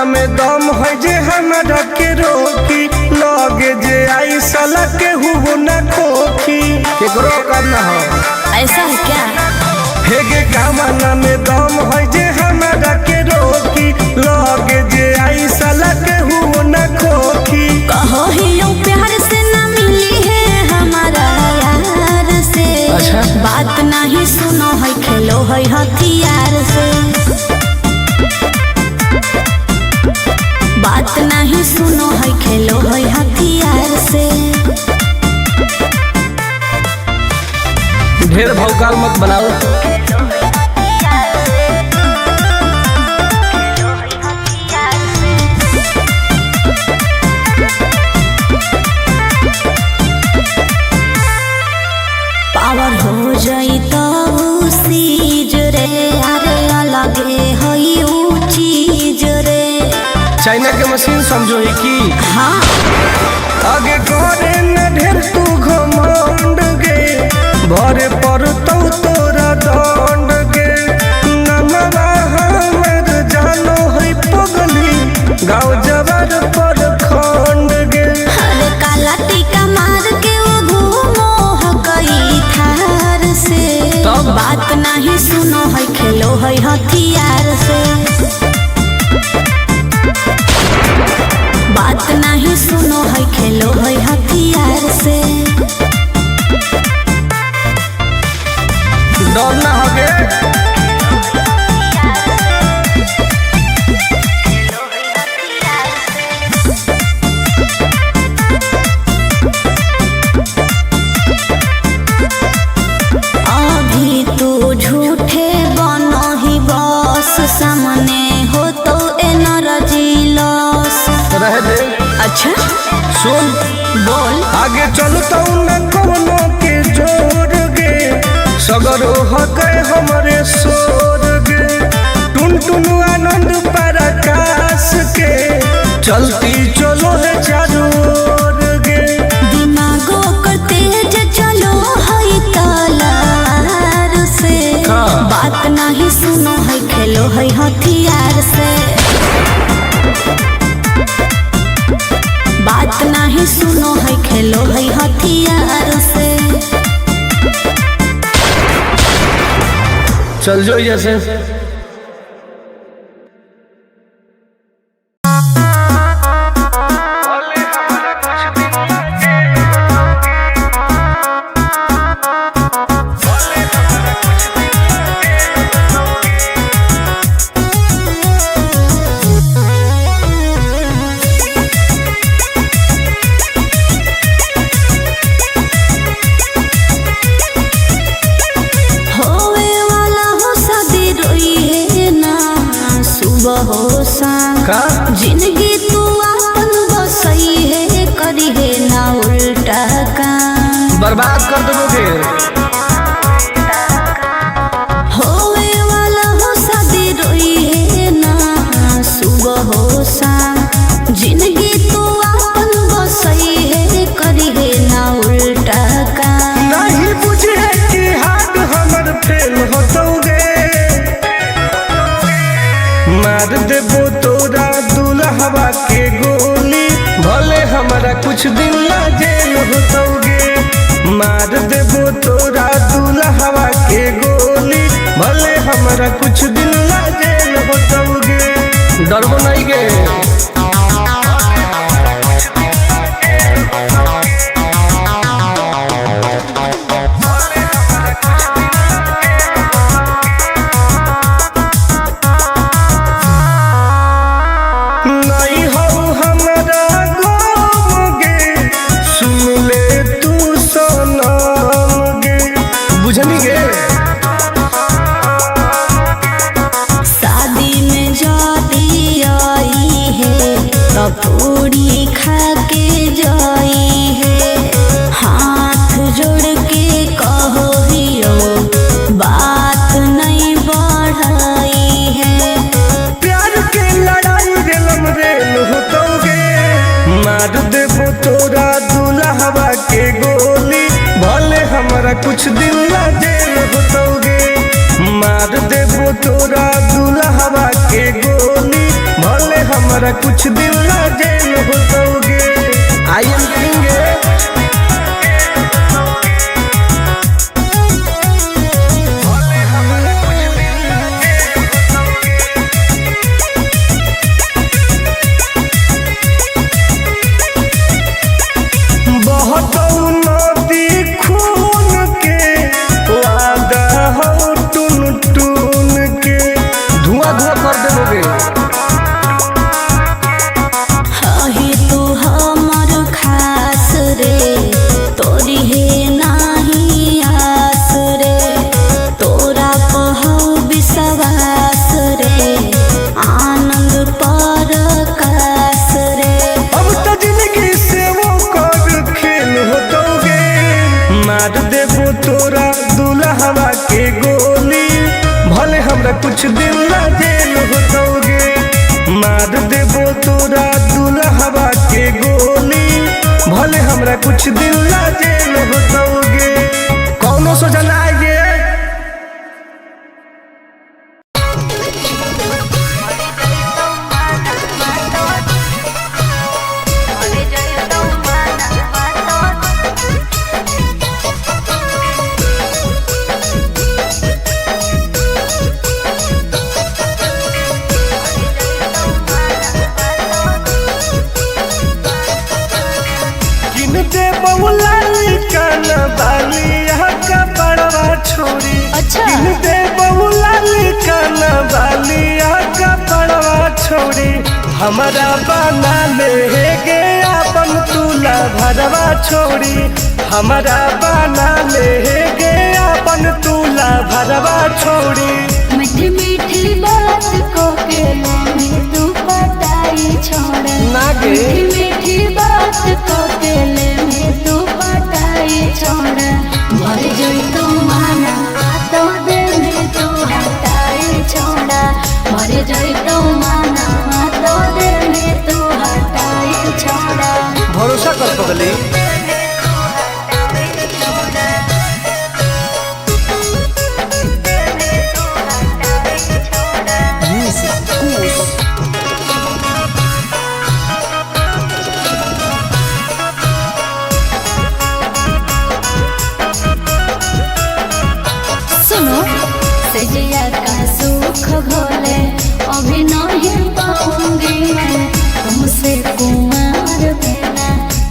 कामना में दम है जे हमरा के रोकी, लगे जे आई साला के हुबो न खोखी। केकरो करना हो ऐसा है क्या? हेगे कामना में दम है जे हमरा के रोकी, लगे जे आई साला के हुबो न खोखी। कहो ही प्यार से न मिली है हमारा यार से। अच्छा? बात नहीं सुनो है खेलो है हथियार से। बात नहीं सुनो है खेलो है हथियार से। ढेर भौकाल मत बनाओ। पावर हो जाई तो सीज रे, अरे अलगे हई ऊ चीज रे। चाइना के मशीन समझो है कि हाँ आगे करे न ढेर तू घमंड गे, भरे पर तोरा दंड गे। नमवा हमर जानो है पगली, गाँव जवार पर खंड गे। अरे काला टीका मार के वो घूमो हकई थार से। तब? बात नहीं सुनो है खेलो है हथियार से। बात नहीं सुनो है खेलो है हथियार से। डर ना होगे अभी तू झूठे बनो ही बस, सामने हो तो एनर्जी लॉस। रह दे। अच्छा सुन बोल। आगे चलता न कोनो के जोर गे, सगर हो गए हमारे सोर गे। टुन टुन आनंद पराकाश के, चलती चलो है चारों ओर गे। दिमागो कर तेज चलो है तलार से। हाँ। बात नहीं सुनो है खेलो है हथियार से। बात नहीं सुनो है खेलो है हथियार से। चल जो जैसे हो शाम का जिंदगी तू अपन बसई है, करी है ना उल्टा काम। बर्बाद कर दोगे। होवे वाला हो शादी रोई है ना सुबह हो शाम। जिंदगी तू अपन बसई है, करी है ना उल्टा काम। नहीं बुझे कि हाथ हमर फेल होतोगे, मार देबो तोरा दुल्हवा के गोली। भले हमारा कुछ दिन ला जेल होतोगे, मार देबो तोरा दुल्हवा के गोली। भले हमारा कुछ दिन ला जेल होतोगे, डरबो नहीं गे। शादी में जाती आई है तो पूरी खा के जाई है। हाथ जोड़ के कहो हियो बात नहीं बढ़ाई है। प्यार के लड़ाई रेलम रेल होतोगे, मार देबो तोरा दुल्हवा के गोली। भले हमारा कुछ दिन ला जेल होतोगे, मार देबो तोरा दुल्हवा के गोली। भले हमारा कुछ दिन ना जेल होतोगे। आई एम किंग कुछ दिन ना जेल होतोगे। मार देबो तोरा दुल्हवा के गोली, भले हमरा कुछ दिन ना जेल होतोगे। कौनो सोचा ना आइए। अच्छा दे बहुला लिखाना बालिया का पड़वा छोड़ी, हमारा बना ले गे अपन तुला भरवा छोड़ी, हमारा बना ले गे अपन तुला भरवा छोड़ी। मीठी मीठी बात को के में तू पटाई छोड़ा ना गे। मीठी मीठी बात को के में तू पटाई छोड़ा। मर जोई तू माना तो दे में तू हटाई छोड़ा। मर जोई तू माना तो दे में तू हटाई छोड़ा। भरोसा कर पगली। सजिया का सुख भोले अभी नहीं पाऊंगी मैं, तुमसे कुमार बिना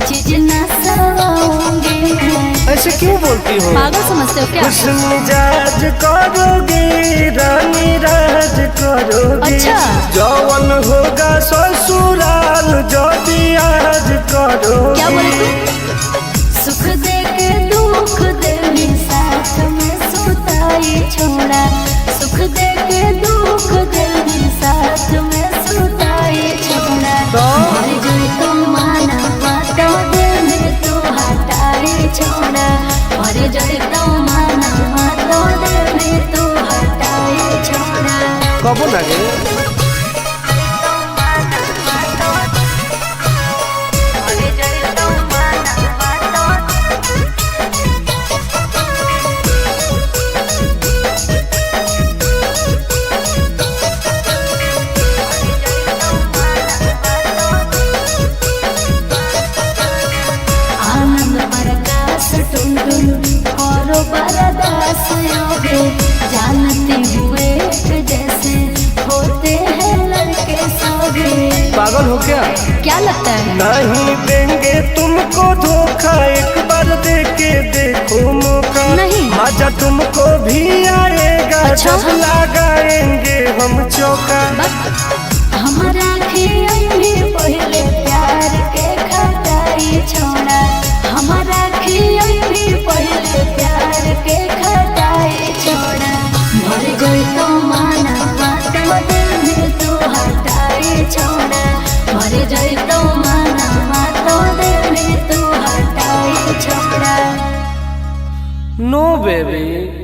चीज न सवाऊंगी मैं। ऐसे क्यों बोलती हो? पागल समझते हो क्या? मिजाज करोगी रानी राज करोगी। अच्छा जौवन होगा ससुराल जो भी आज करोगी। क्या बोले तू? सुख दे के दुख दे साथ में सुताई छोड़ा। सुख दे के दुख दे साथ में सुताई छोड़ा। मर जोई तू माना तो दे में तू हटाई छोड़ा। मर जोई तू माना तो दे में तू हटाई छोड़ा। कबो ना गे। जानते हुए जैसे होते हैं लड़के सभी। पागल हो क्या लगता है? नहीं देंगे तुमको धोखा, एक बार दे के देखो मौका। नहीं मजा तुमको भी आएगा। अच्छा? जब लगाएंगे हम चौका। हमारा भी पहले प्यार के खटाई छोड़ा। हमारा भी पहले प्यार के खटाई छोड़ा। मर गई तो माना तो दिल तू हटाई छोड़ा। मर गई तो माना तो दिल तू हटाई छोड़ा। नो बेबी।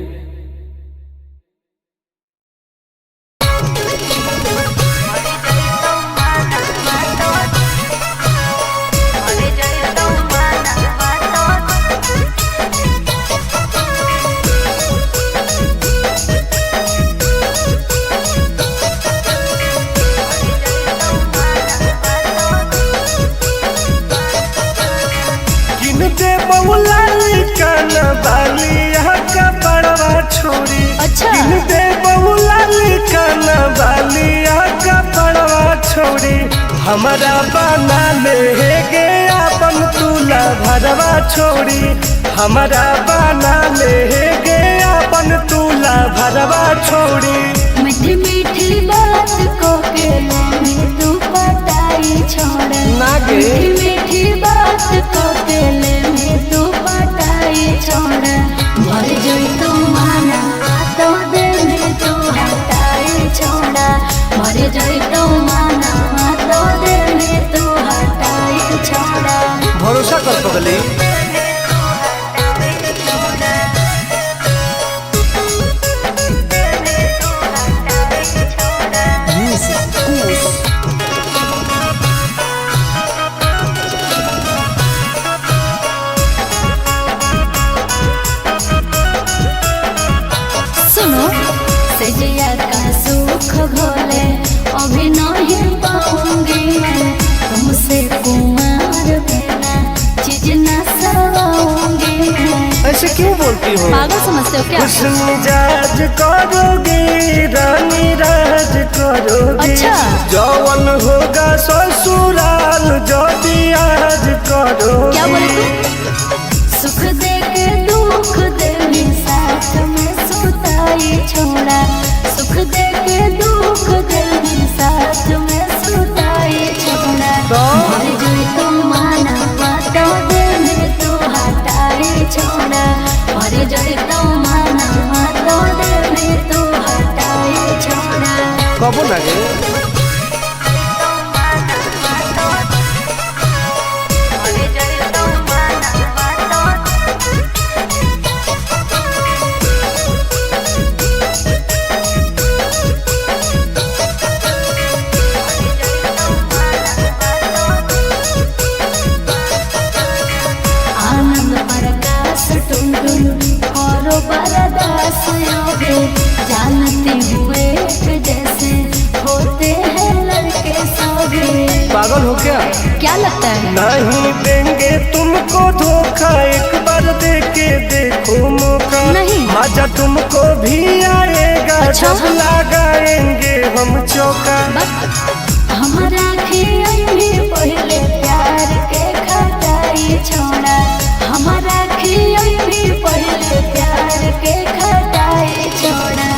हमारा बना ले गे अपन तुला भरवा छोड़ी, हमारा बना ले गे अपन तुला भरवा छोड़ी। मीठी मीठी बात को के में तू पटाई छोड़ा, मीठी मीठी बात को के में तू पटाई छोड़ा। मर जोई तू माना तो दे में तू हटाई छोड़ा, मर जोई तू माना तो दे में तू हटाई छोड़ा। भरोसा कर पगली। सुनो सजिया का सुख भोले अभी नहीं पाऊंगी मैं, तुमसे कुमार बिना चीज न सवाऊंगी मैं। ऐसे क्यों बोलती हो? पागल समझते हो क्या? खुश मिजाज करोगी रानी राज करोगी। अच्छा। जौवन होगा ससुराल जो आज करोगी। क्या बोले तू? सुख दे के दुख दे में साथ में सुताई छोड़ा, सुख दे के दुख दे में साथ में सुताई छोड़ा। मर जोई तू माना तो दे में तू हटाई छोड़ा, मर जोई तू माना तो दे में तू हटाई छोड़ा। कबो ना गे। आनंद प्रकाश टुनटुन करो बरदास योगे, जानते हुए कि जैसे होते हैं लड़के सौगे। पागल हो क्या लगता है? नहीं देंगे तुमको धोखा, एक बार दे के देखो मौका। नहीं। मजा तुमको भी आएगा। अच्छा। जब लगाएंगे हम चौका। हमारा खियाई पहले प्यार के खटाई छोड़ा, हमारा खियाई पहले प्यार के खटाई छोड़ा।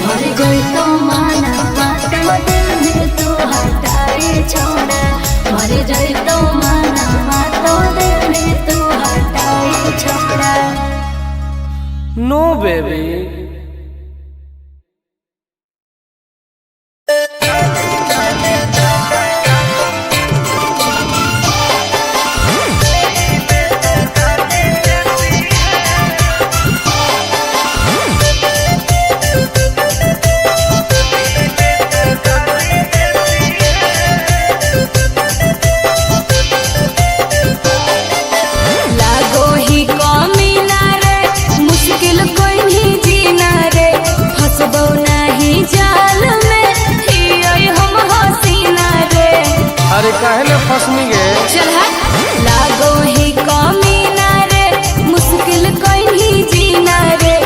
मर गई तो माना तो दिल में तू हटाई छोड़ा, मर गई तो माना तो दिल में तू हटाई छोड़ा। नो बेबी। लागो ही कमी ना रे, मुश्किल कोई नहीं जीना रे, फंसबो नहीं जाल में, हियोई हम हसीना रे। अरे काहे ना फंसनी गे। चल हट। लागो ही कमी ना रे, मुश्किल कोई नहीं जीना रे,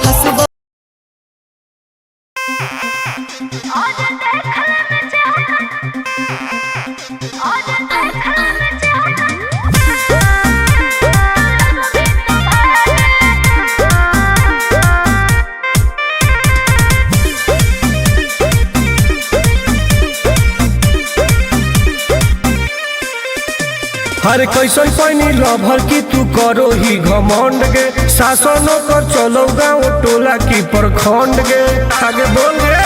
फंसबो। हर कैसन पैनी लभर की तू करो ही घमंड गे, शासनों कर चलो गाँव टोला की प्रखंड गे। आगे बोल गे।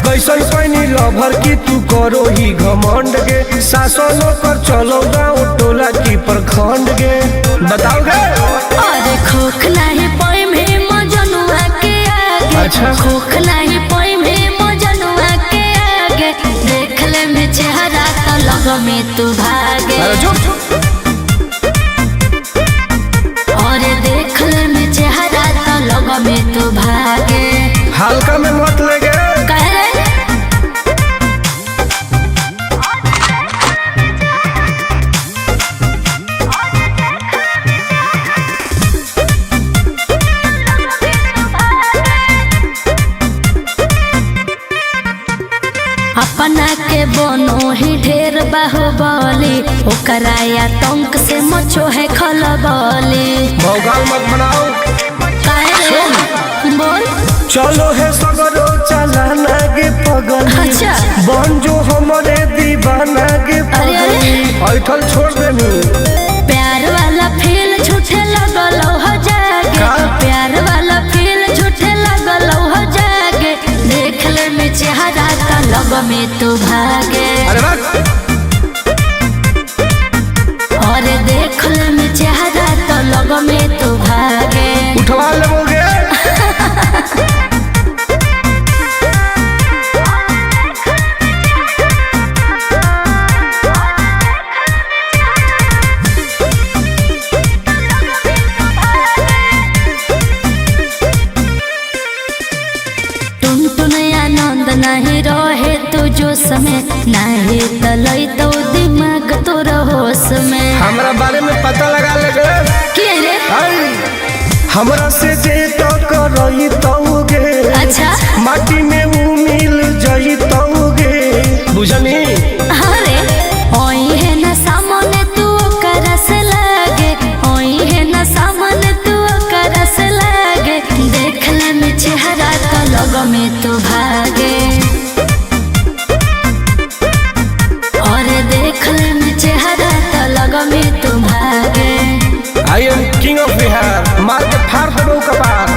कैसन पैनी लभर की तू करो ही घमंड गे, शासनों कर चलो गाँव टोला की प्रखंड गे। बताओ गे। अरे खोख नहीं पाई में मजनुआ के आगे, अच्छा। खोख नहीं पाई में मजनुआ के आगे, देख ले में चेहरा तो लग में तू भागे। अरे जो और देख ले में चेहरा तो लग में तू भागे। हल्का में मत लगे। कह रे अपना बाहुबली ओकरा आतंक से मचो है खलबली। भौकाल मत बनाओ। बोल चलो है सगरो चलाना गे पगल। अच्छा बन जो हमारे दीवाना गे पगल। ऐठल छोड़ देनी। प्यार वाला फील झूठे लगल हो जागे। प्यार वाला फील झूठे लगल हो जागे। देख ले में चेहरा का लग में तू भागे। और देख ले में चेहरा तो लग में तू भागे। उठवा लोगे। नहीं रहे तो जो समय नहीं तलई तो दिमाग तो होश में। हमरा बारे में पता लगा लगे के रे हमरा से जे तो करई तौगे। अच्छा माटी में वो मिल जाई तौगे बुझनी। अरे ओई है ना सामने तू करस लागे। ओई है ना सामने तू करस लागे। देख ले में चेहरा तो लग में तू भागे। I am king of Bihar. मार के फाड़ दो कपार।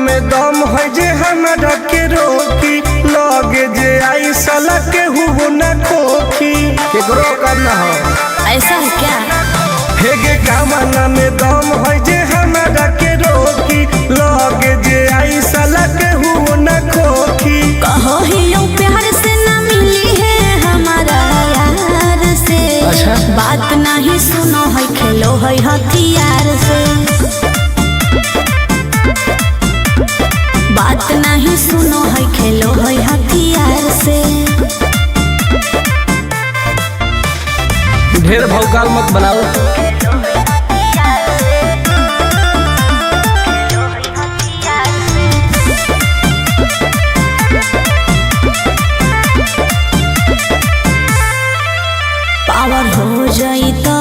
में दम है जे हमरा के रोकी। लगे जे आई साला के हुबो न खोखी। केकरो करना हो ऐसा है क्या? हेगे कामना में दम है जे हमरा के रोकी। लगे जे आई साला के हुबो न खोखी। कहो ही यूं प्यार से ना मिली है हमारा यार से। अच्छा बात नहीं सुनो है खेलो है हथियार से। बात नहीं सुनो है खेलो है हथियार से। ढेर भौकाल मत बनाओ। पावर हो जाई तो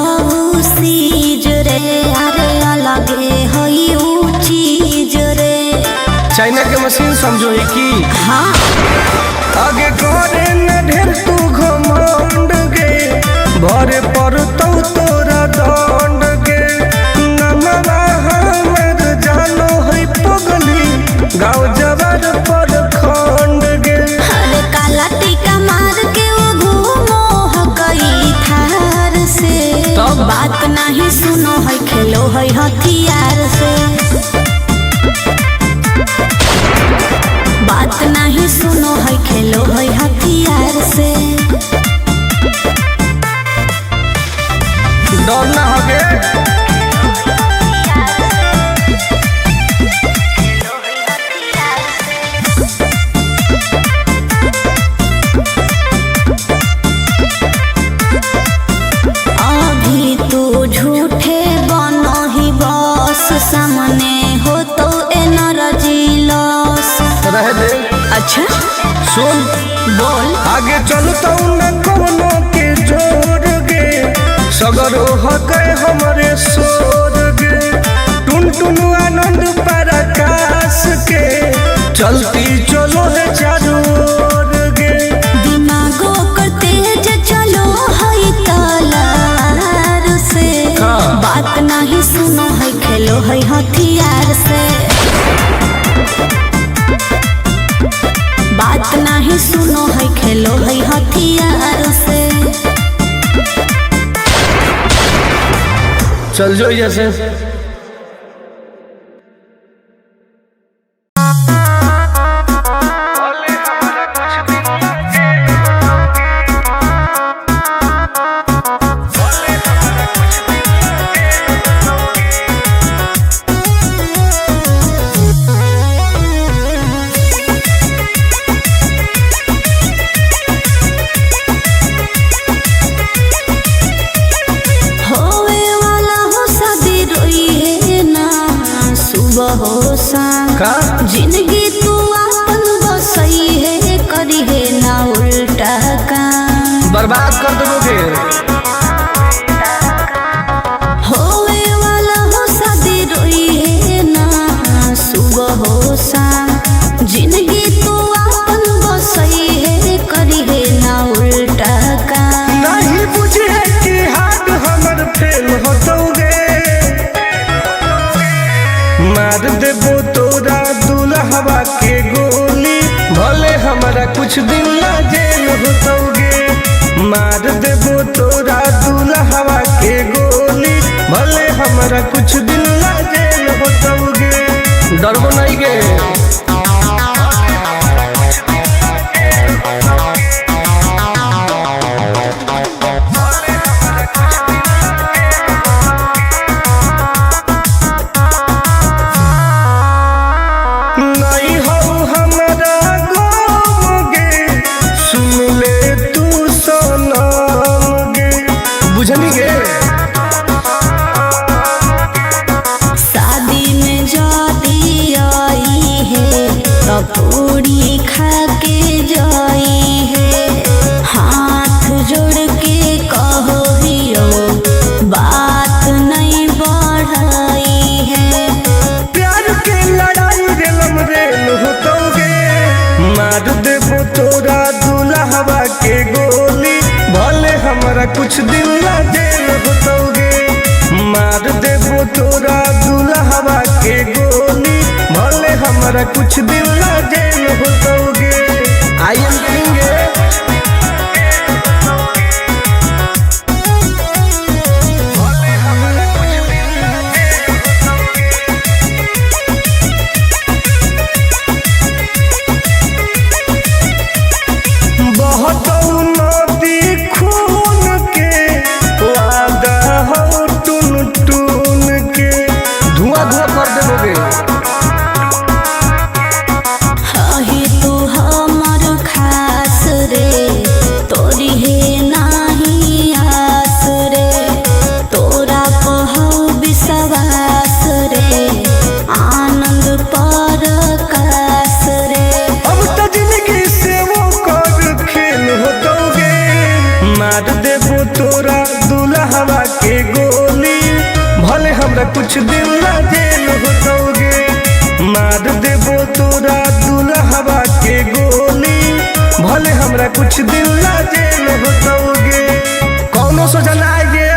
सीज रे। अरे अलगे है ऊ चीज रे। चाइना के मशीन समझो है की। हाँ आगे करे न ढेर तू घमंड गे। भरे पर तो तोरा दंड गे। नमवा हमर जानो है पगली। गाँव जबर पर खंड गे। अरे काला टीका मार के वो घूमो हकई थार से। तो बात नहीं सुनो है खेलो है हथियार से। बात नहीं सुनो है खेलो है हथियार से। डरना होगे। अभी तू झूठे बनो ही बस। सामने हो तो एनर्जी लॉस रह दे। अच्छा सुन बोल आगे चलता न कोनो के जोर गे। सगरो हके हमरे सोर गे। टुन टुन आनंद प्रकाश के। चलती चलो है चारों ओर गे। दिमागो कर तेज चलो है तलार से। बात नहीं सुनो है खेलो है हथियार से। बात नहीं सुनो है खेलो है हथियार से। चल जो जैसे हो शाम का जिंदगी तू अपन बसई है करी है ना उल्टा काम बर्बाद कर दोगे। होवे वाला हो शादी रोई है ना सुबह हो शाम जिंदगी तू अपन बसई है करी है ना उल्टा काम नहीं बुझे कि हाथ हमर फेल होतोगे मार देबो तोरा दुल्हवा के गोली भले हमारा कुछ दिन ला जेल होतोगे मार देबो तोरा दुल्हवा के गोली भले हमारा कुछ दिन ला जेल होतोगे डरबो नहीं गे। नहीं हो हमारा गम गे सुन ले तू सनम गे बुझनी गे। शादी में जाती आई है तो पूरी खा के जाई है हाथ जोड़ के कहो हियो बात नहीं बढ़ाई है प्यार के लड़ाई रेलम रेल होतोगे मार देबो तोरा दुल्हवा के गोली भले हमारा कुछ दिन ला जेल होतोगे मार देबो तोरा दुल्हवा के गोली भले हमारा कुछ दिन ला जेल होतोगे। आई एम करेंगे बहुत नदी खून के वादा हो टून टून के धुआं धुआं कर देबोगे। ही तू हमर खास रे तोरी है नाही आस रे तोरा कहू विश्वास रे आनंद पर कास रे अब तो जिंदगी से वो कर खेल होतोगे मार देबो तोरा दुल्हवा के गोली भले हमरा कुछ दिन ला जेल होतोगे मार देबो तोरा दुल्हवा के गोली भले हमरा कुछ दिन ला जेल होतोगे कौनो सोचना आएगे।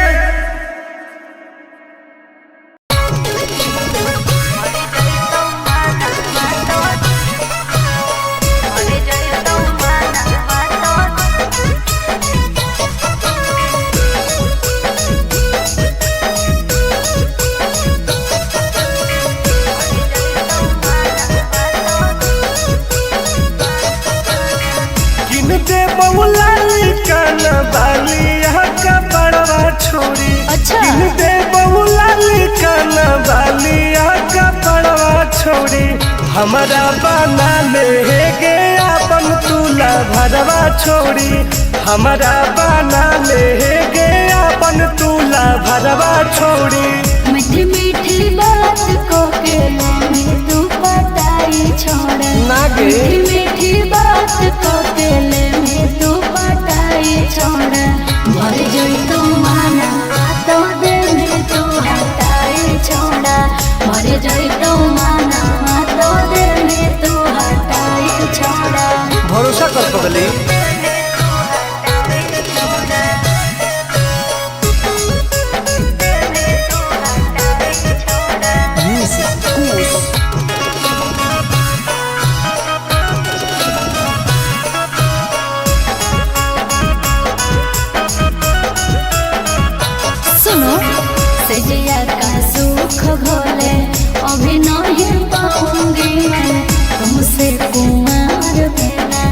किन दे बहुला काना बाली यहाँ का बड़वा छोड़ी अच्छा। किन दे बहुला काना बाली यहाँ का बड़वा छोड़ी हमारा बना ले गे अपन तुला भरवा छोड़ी हमारा बना ले गे अपन तुला भरवा छोड़ी मीठी मीठी बात को के में तू पटाई छोड़ ना गे। मीठी मीठी बात को के में तू पटाई छोड़ मर जोई तू माना तो दे में तू हटाई छोड़ा मर जोई तू माना तो दे में तू हटाई छोड़ा भरोसा कर पगली सुनो सजिया का सुख घोले अभी नहीं पाऊंगी मैं तुमसे कुमार बिना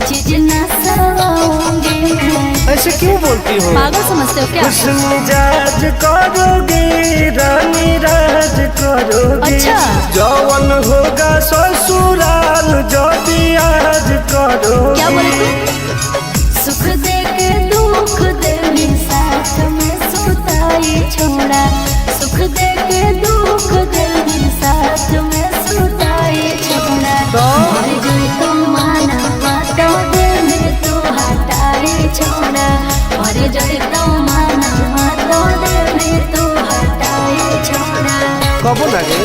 चीज न सवाऊंगी मैं ऐसे क्यों बोलती हो पागल समझते हो क्या हुस्न मिजाज करोगी रानी राज करोगी अच्छा। जौवन होगा ससुराल जो भी आज करोगी क्या बोले तुम सुख दे के दुख दे में साथ में सुताई छोड़ा सुख दे के दुख दे में साथ में कबो लगे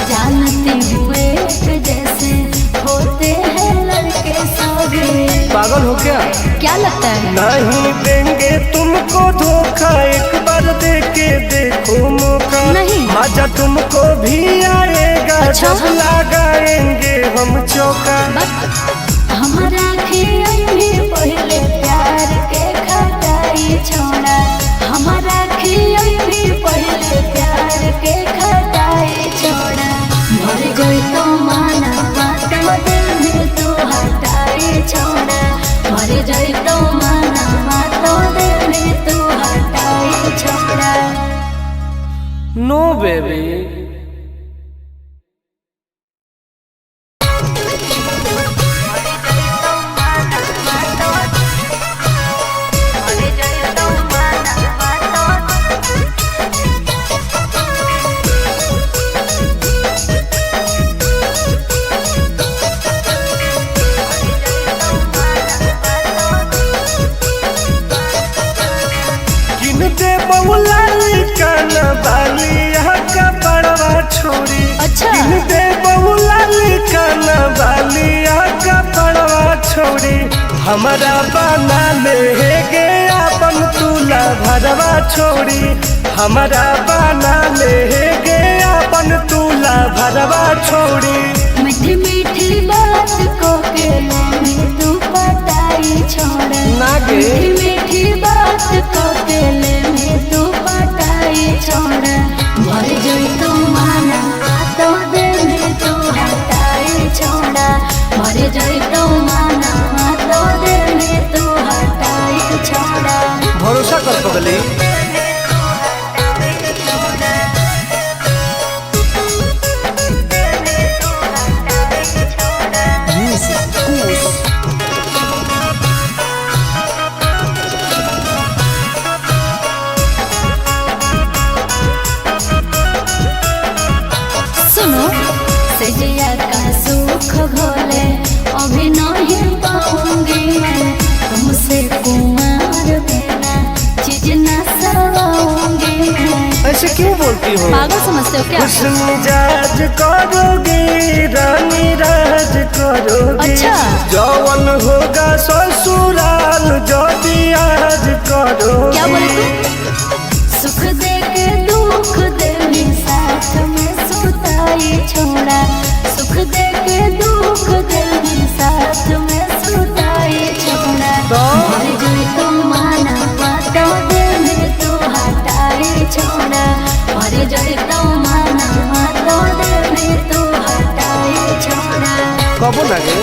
जानते हुए जैसे होते हैं लड़के सभी। पागल हो क्या? क्या लगता है? नहीं देंगे तुमको धोखा, एक बार दे के देखो मौका। नहीं। मजा तुमको भी आएगा। अच्छा? जब लगाएंगे हम चौका। हमारा भी पहले प्यार के खटाई छोड़ा। हमारा भी पहले प्यार के खटाई छोड़ा। मर गई तो माना बात दिल में तू हटाई छोड़ा। मर गई तो माना बात दिल में तू हटाई छोड़ा। नो बेबी। अच्छा। दे बहुला लिखाना बालिया का पड़वा छोड़ी। हमारा बना ले गे अपन तुला भरवा छोड़ी। हमारा बना ले गे अपन तुला भरवा छोड़ी। मीठी मीठी बात को के में तू पटाई छोड़ा। नागे। मीठी मीठी बात को के में तू पटाई छोड़ा। मर गई तो माना तो दिल में तू हटाई छोड़ा। मर गई तो माना तो दिल में तू हटाई छोड़ा। भरोसा कर पगली। सजिया का सुख घोले अभी नहीं पाऊंगी मैं। तुमसे कुमार बिना चीज न सवाऊंगी मैं। ऐसे क्यों बोलती हो? पागल समझते हो क्या? खुश मिजाज करोगी, रानी राज करोगी। अच्छा। जौवन होगा ससुराल जो आज करोगी। क्या बोले तू? सुख दे के दुख दे साथ में सुताई छोड़ा। सुख दे के दुख दे साथ में सुताई छोड़ा। मर गई तो माना बातों दिल में तू हटाई छोड़ा। मर गई तो माना बातों दिल में तू हटाई छोड़ा। कबो लगे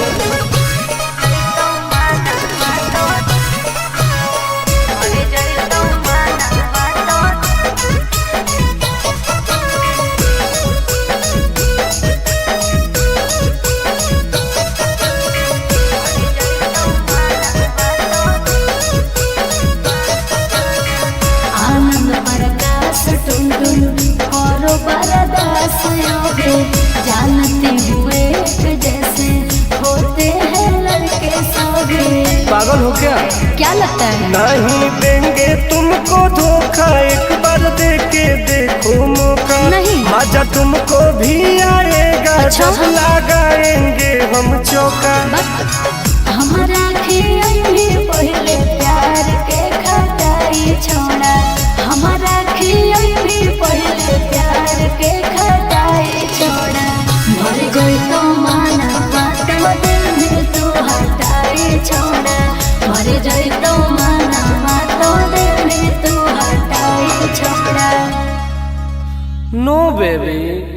जानते हुए जैसे होते हैं लड़के सभी। पागल हो क्या? क्या लगता है? नहीं देंगे तुमको धोखा, एक बार दे के देखो मौका। नहीं। मजा तुमको भी आएगा। अच्छा? जब लगाएंगे हम चौका। हमारा भी पहले प्यार के खटाई छोड़ा। हमारा भी पहले प्यार के खटाई छोड़ा। मर गई तो माना बात दिल में तू हटाई छोड़ा। मर गई तो माना बात दिल में तू हटाई छोड़ा। नो बेबी।